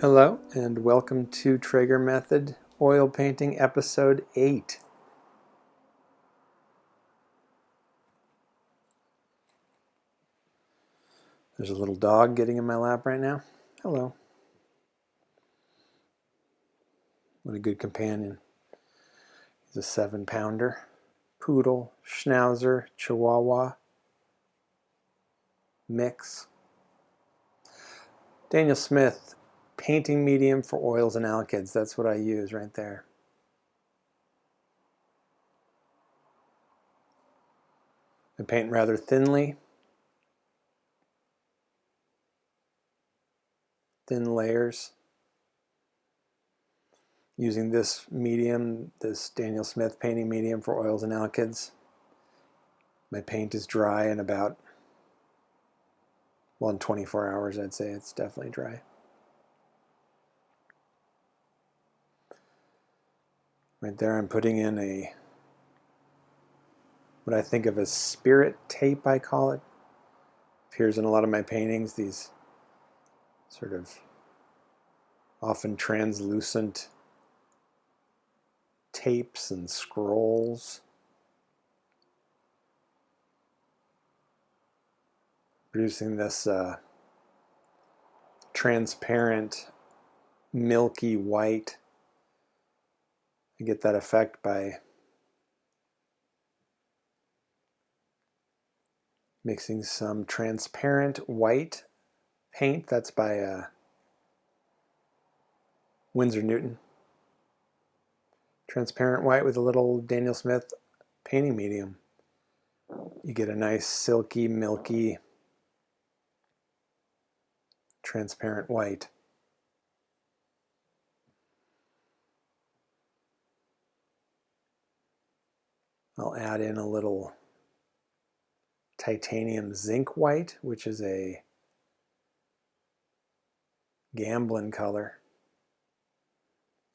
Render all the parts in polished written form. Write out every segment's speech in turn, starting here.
Hello and welcome to TraegerMethod Oil Painting Episode 8. There's a little dog getting in my lap right now. Hello. What a good companion. He's a 7-pounder. Poodle, Schnauzer, Chihuahua mix. Daniel Smith, painting medium for oils and alkyds. That's what I use right there. I paint rather thinly. Thin layers. Using this medium, this Daniel Smith painting medium for oils and alkyds. My paint is dry in about, well, in 24 hours, I'd say it's definitely dry. Right there, I'm putting in what I think of as spirit tape, I call it. Appears in a lot of my paintings, these sort of often translucent tapes and scrolls. Producing this transparent, milky white. I get that effect by mixing some transparent white paint. That's by Winsor Newton. Transparent white with a little Daniel Smith painting medium. You get a nice silky, milky, transparent white. I'll add in a little titanium zinc white, which is a gambling color,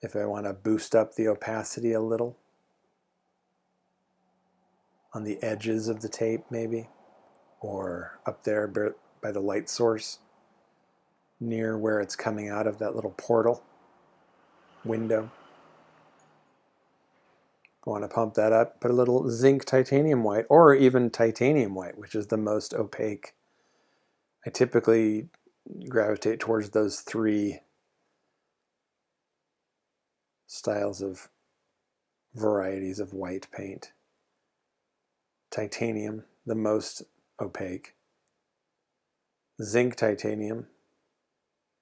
if I want to boost up the opacity a little on the edges of the tape maybe, or up there by the light source near where it's coming out of that little portal window. I want to pump that up, put a little zinc titanium white, or even titanium white, which is the most opaque. I typically gravitate towards those three styles of varieties of white paint. Titanium, the most opaque. Zinc titanium,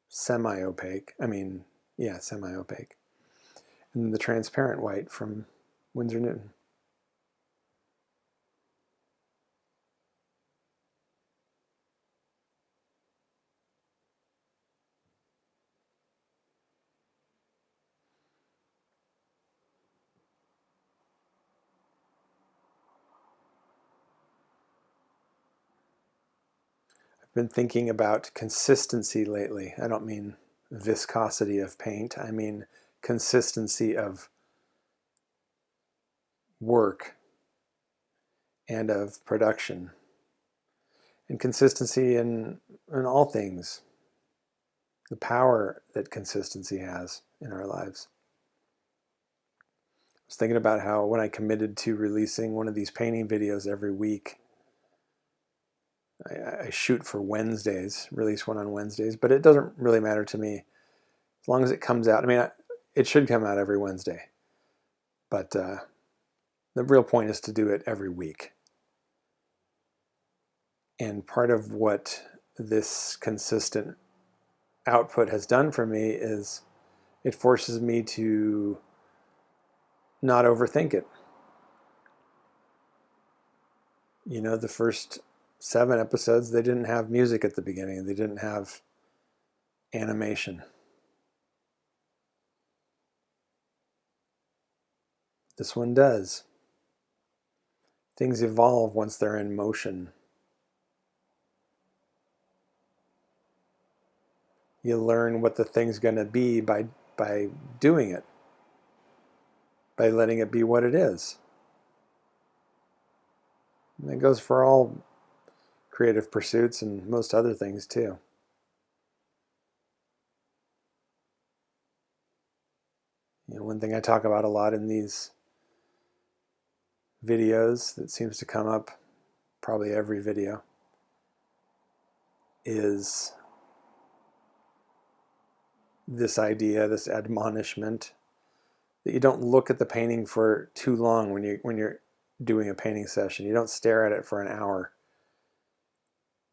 semi-opaque. Semi-opaque. And the transparent white from Winsor Newton. I've been thinking about consistency lately. I don't mean viscosity of paint. I mean consistency of work and of production. And consistency in all things. The power that consistency has in our lives. I was thinking about how when I committed to releasing one of these painting videos every week, I shoot for Wednesdays, release one on Wednesdays, but it doesn't really matter to me as long as it comes out. I mean, it should come out every Wednesday, but the real point is to do it every week. And part of what this consistent output has done for me is it forces me to not overthink it. You know, the first 7 episodes, they didn't have music at the beginning. They didn't have animation. This one does. Things evolve once they're in motion. You learn what the thing's going to be by doing it, by letting it be what it is. And that goes for all creative pursuits and most other things too. One thing I talk about a lot in these videos that seems to come up probably every video is this idea, this admonishment, that you don't look at the painting for too long when you're doing a painting session. You don't stare at it for an hour.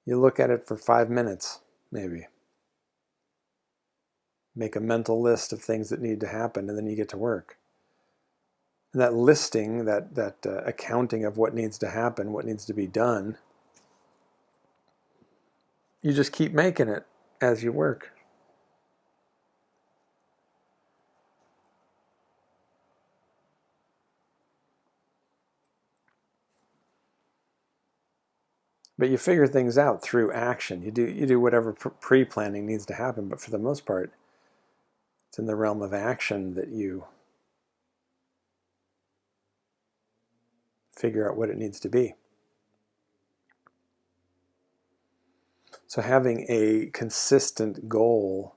You look at it for 5 minutes, maybe. Make a mental list of things that need to happen, and then you get to work. And that listing, that accounting of what needs to happen, what needs to be done, you just keep making it as you work. But you figure things out through action. You do whatever pre-planning needs to happen, but for the most part, it's in the realm of action that you figure out what it needs to be. So having a consistent goal,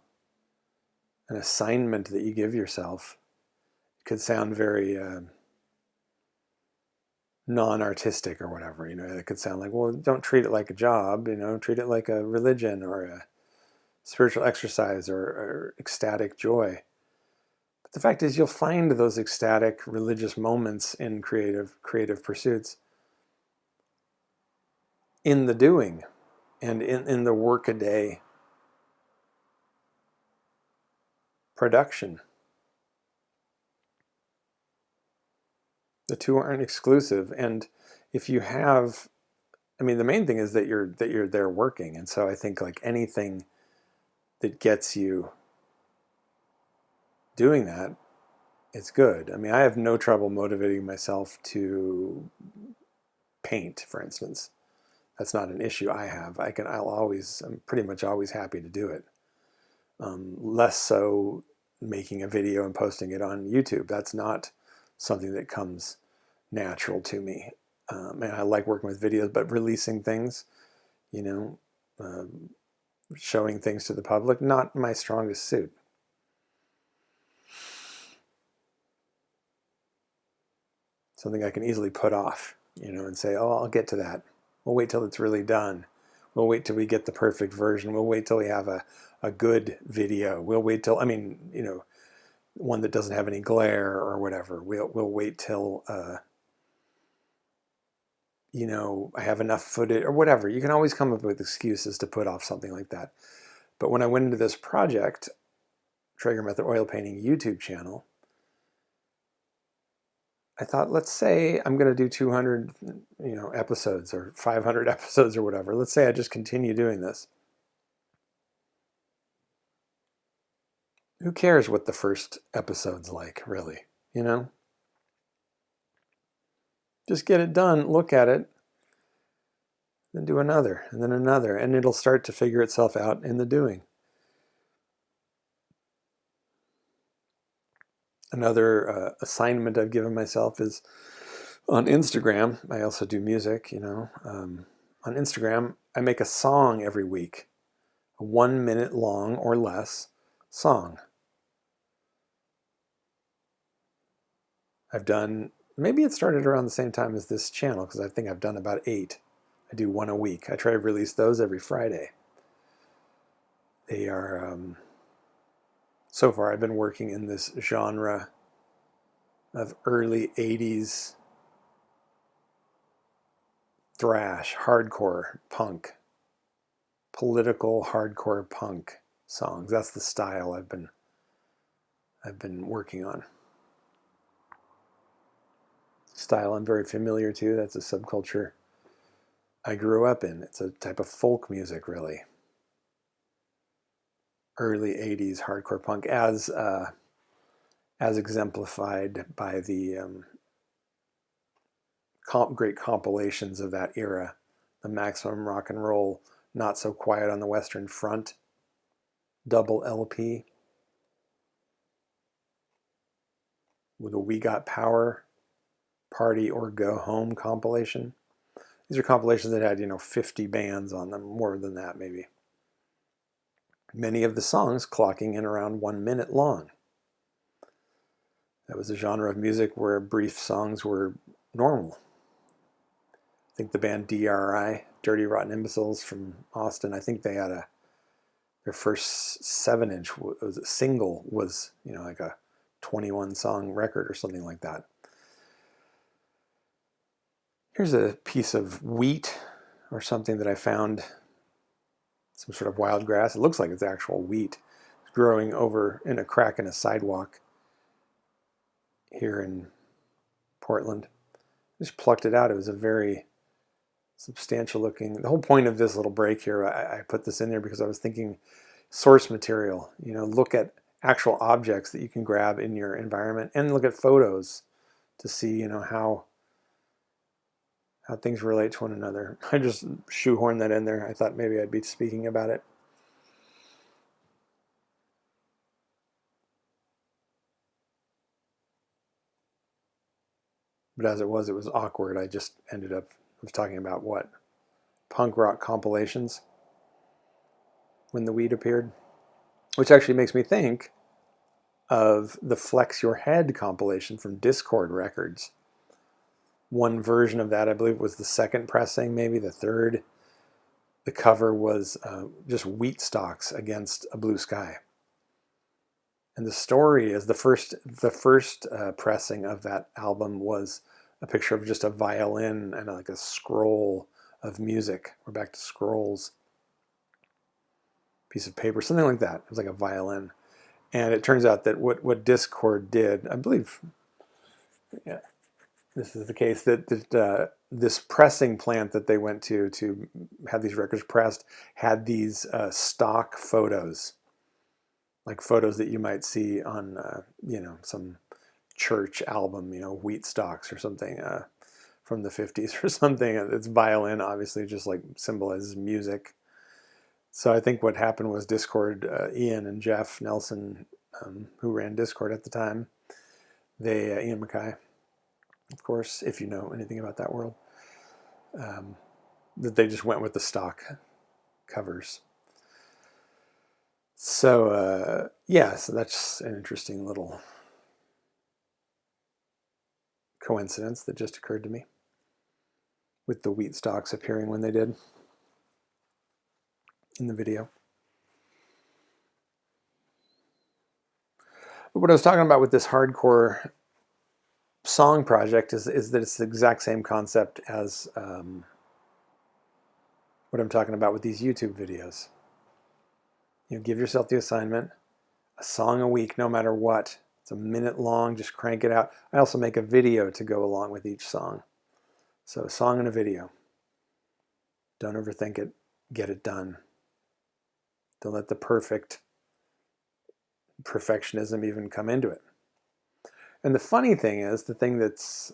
an assignment that you give yourself, could sound very non-artistic or whatever. It could sound like, well, don't treat it like a job. Treat it like a religion or a spiritual exercise or ecstatic joy. But the fact is, you'll find those ecstatic religious moments in creative pursuits in the doing and in the workaday production. The two aren't exclusive. And if you have, the main thing is that you're there working. And so I think like anything that gets you doing that, it's good. I have no trouble motivating myself to paint, for instance. That's not an issue I have. I'm pretty much always happy to do it. Less so making a video and posting it on YouTube. That's not something that comes natural to me. And I like working with videos, but releasing things, showing things to the public, not my strongest suit. Something I can easily put off, and say, oh, I'll get to that. We'll wait till it's really done. We'll wait till we get the perfect version. We'll wait till we have a good video. We'll wait till, one that doesn't have any glare or whatever. We'll wait till, I have enough footage or whatever. You can always come up with excuses to put off something like that. But when I went into this project, TraegerMethod oil painting YouTube channel, I thought, let's say I'm going to do 200, episodes or 500 episodes or whatever. Let's say I just continue doing this. Who cares what the first episode's like, really? Just get it done, look at it, then do another, and then another, and it'll start to figure itself out in the doing. Another assignment I've given myself is on Instagram. I also do music, on Instagram, I make a song every week, a 1 minute long or less song. I've done, maybe it started around the same time as this channel, because I think I've done about 8. I do 1 a week. I try to release those every Friday. They are, so far I've been working in this genre of early 80's thrash, hardcore punk, political hardcore punk songs. That's the style I've been working on. Style I'm very familiar to. That's a subculture I grew up in. It's a type of folk music, really. Early 80's hardcore punk, as exemplified by the great compilations of that era, the Maximum Rock and Roll, Not So Quiet on the Western Front, double LP, with a We Got Power, Party or Go Home compilation. These are compilations that had, 50 bands on them, more than that maybe. Many of the songs clocking in around 1 minute long. That was a genre of music where brief songs were normal. I think the band DRI, Dirty Rotten Imbeciles from Austin, I think they had their first 7-inch single was, like a 21 song record or something like that. Here's a piece of wheat or something that I found, some sort of wild grass. It looks like it's actual wheat. It's growing over in a crack in a sidewalk here in Portland. I just plucked it out. It was a very substantial looking. The whole point of this little break here, I put this in there because I was thinking source material. Look at actual objects that you can grab in your environment, and look at photos to see, how things relate to one another. I just shoehorned that in there. I thought maybe I'd be speaking about it. But as it was awkward. I just ended up talking about what? Punk rock compilations when the weed appeared. Which actually makes me think of the Flex Your Head compilation from Discord Records. One version of that, I believe, was the second pressing, maybe the third. The cover was just wheat stalks against a blue sky. And the story is the first pressing of that album was a picture of just a violin and like a scroll of music. We're back to scrolls. Piece of paper, something like that. It was like a violin. And it turns out that what Discord did, I believe, yeah, this is the case, that this pressing plant that they went to have these records pressed had these stock photos, like photos that you might see on, some church album, wheat stalks or something from the 50s or something. It's violin, obviously, just like symbolizes music. So I think what happened was Discord, Ian and Jeff Nelson, who ran Discord at the time, Ian Mackay, of course, if you know anything about that world, that they just went with the stock covers. So, so that's an interesting little coincidence that just occurred to me with the wheat stalks appearing when they did in the video. But what I was talking about with this hardcore song project is that it's the exact same concept as what I'm talking about with these YouTube videos. Give yourself the assignment, a song a week, no matter what. It's a minute long, just crank it out. I also make a video to go along with each song. So a song and a video. Don't overthink it. Get it done. Don't let the perfectionism even come into it. And the funny thing is, the thing that's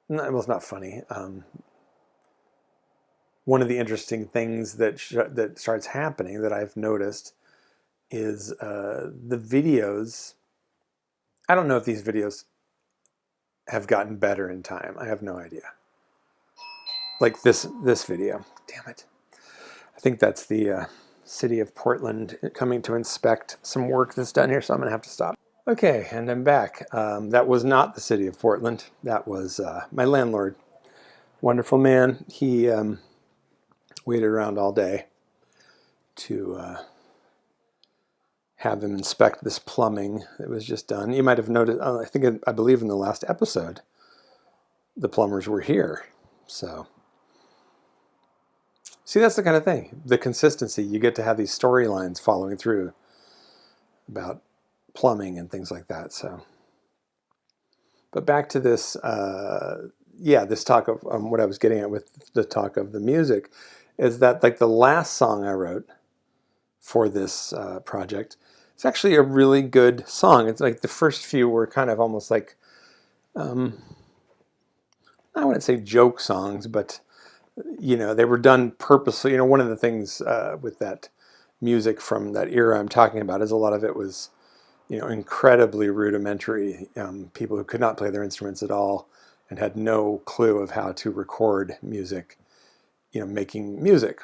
it's not funny. One of the interesting things that starts happening that I've noticed is the videos. I don't know if these videos have gotten better in time. I have no idea. Like this video. Damn it. I think that's the city of Portland coming to inspect some work that's done here, so I'm going to have to stop. Okay, and I'm back. That was not the city of Portland. That was my landlord. Wonderful man. He waited around all day to have them inspect this plumbing that was just done. You might have noticed, I believe in the last episode, the plumbers were here. So, see, that's the kind of thing. The consistency. You get to have these storylines following through about plumbing and things like that. So, but back to this, this talk of what I was getting at with the talk of the music is that, like, the last song I wrote for this project, it's actually a really good song. It's like the first few were kind of almost like, I wouldn't say joke songs, but they were done purposely. One of the things with that music from that era I'm talking about is a lot of it was, incredibly rudimentary. People who could not play their instruments at all and had no clue of how to record music, making music.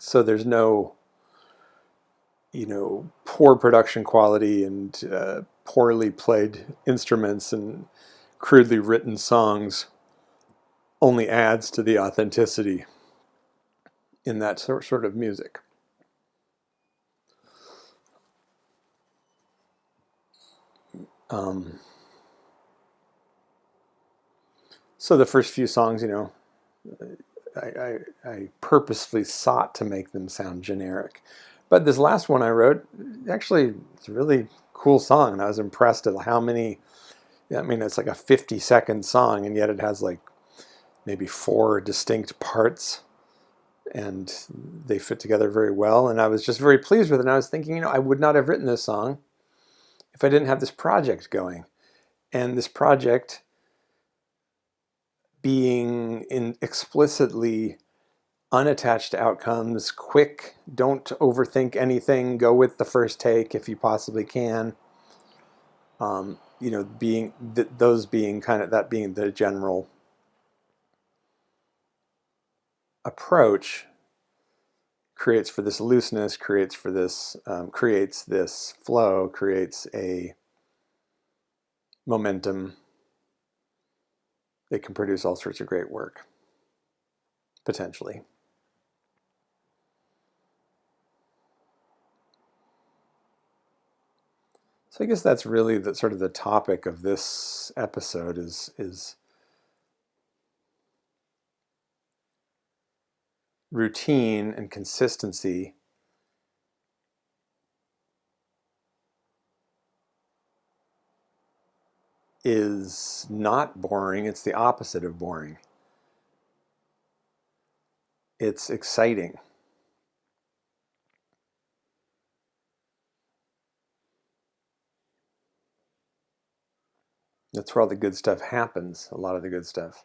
So there's no poor production quality and poorly played instruments and crudely written songs only adds to the authenticity in that sort of music. So the first few songs, I purposefully sought to make them sound generic. But this last one I wrote, actually, it's a really cool song, and I was impressed at how many, it's like a 50-second song, and yet it has like maybe 4 distinct parts, and they fit together very well, and I was just very pleased with it. And I was thinking, I would not have written this song if I didn't have this project going. And this project being explicitly unattached outcomes, quick, don't overthink anything, go with the first take if you possibly can. Being that being the general approach, creates for this looseness, creates this flow, creates a momentum that can produce all sorts of great work, potentially. So I guess that's really the sort of the topic of this episode is routine and consistency is not boring. It's the opposite of boring. It's exciting. That's where all the good stuff happens, a lot of the good stuff.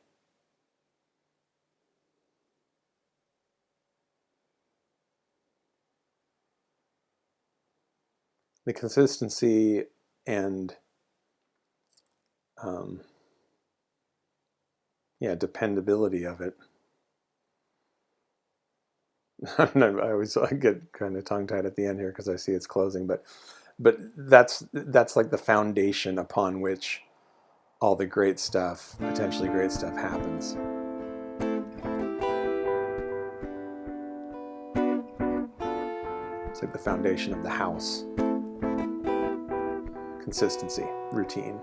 The consistency and dependability of it. I get kind of tongue-tied at the end here because I see it's closing, but that's like the foundation upon which all the great stuff, potentially great stuff, happens. It's like the foundation of the house. Consistency, routine.